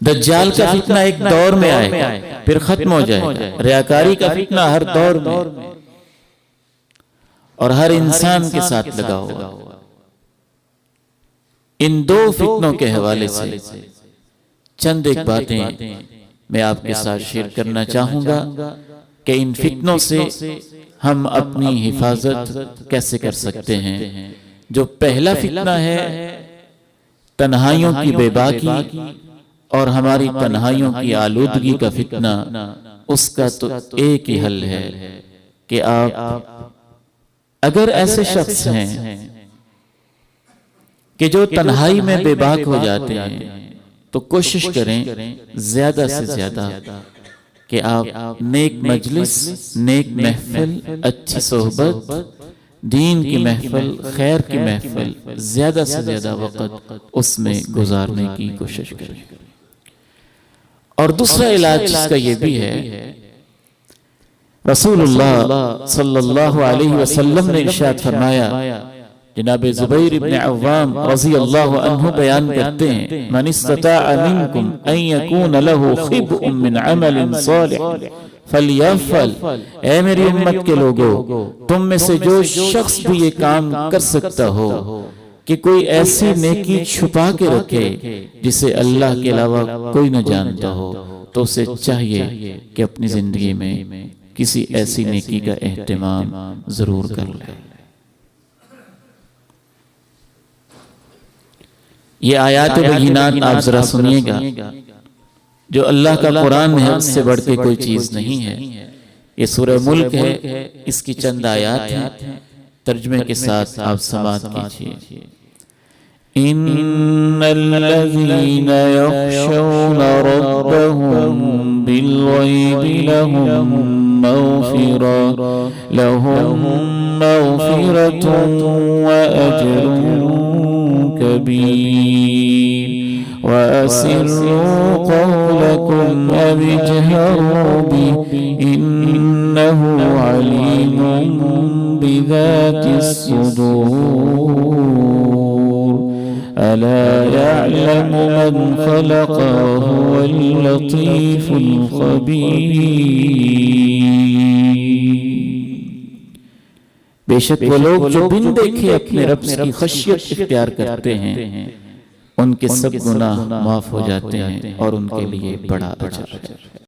دجال کا فتنہ ایک دور میں آئے گا پھر ختم ہو جائے گا، ریاکاری کا فتنہ ہر دور میں اور ہر انسان کے ساتھ لگا ہوگا۔ ان دو فتنوں کے حوالے سے چند ایک باتیں میں آپ کے ساتھ شیئر کرنا چاہوں گا کہ ان فتنوں سے ہم اپنی حفاظت کیسے کر سکتے ہیں۔ جو پہلا فتنہ ہے تنہائیوں کی بے باکی اور ہماری تنہائیوں کی آلودگی کا فتنہ، اس کا تو ایک ہی حل ہے کہ آپ اگر ایسے شخص ہیں کہ جو تنہائی میں بے باک ہو جاتے ہیں تو کوشش کریں زیادہ سے زیادہ کہ آپ نیک مجلس، نیک محفل، اچھی صحبت، دین کی محفل، خیر کی محفل، زیادہ سے زیادہ وقت اس میں گزارنے کی کوشش کریں۔ اور دوسرا علاج اس کا یہ بھی ہے، رسول اللہ صلی اللہ علیہ وسلم نے ارشاد فرمایا، جناب زبیر ابن عوام رضی اللہ عنہ بیان کرتے ہیں، من استطاع منکم ان یکون له خبء من عمل صالح فلیفعل۔ اے میری امت کے لوگوں، تم میں سے جو شخص بھی یہ کام کر سکتا ہو کہ کوئی ایسی نیکی چھپا کے رکھے جسے اللہ کے علاوہ کوئی نہ جانتا ہو، تو اسے چاہیے کہ اپنی زندگی میں کسی ایسی نیکی کا اہتمام ضرور کر لے۔ یہ آیات بینات آپ ذرا سنیے گا، جو اللہ کا قرآن ہے اس سے بڑھ کے کوئی چیز نہیں ہے۔ یہ سورہ ملک ہے، اس کی چند آیات ہیں، ترجمے کے ساتھ آپ سماعت کیجئے۔ ان الذين يخشون ربهم بالغيب لهم مغفرة وأجر كبير وأسروا قولكم أو اجهروا به إنه عليم بذات الصدور ألا يعلم من خلق وهو اللطيف الخبير۔ بے شک وہ لوگ جو بن دیکھے اپنے رب کی خشیت اختیار کرتے ہیں، ان کے سب گناہ معاف ہو جاتے ہیں اور ان کے لیے بڑا اجر ہے۔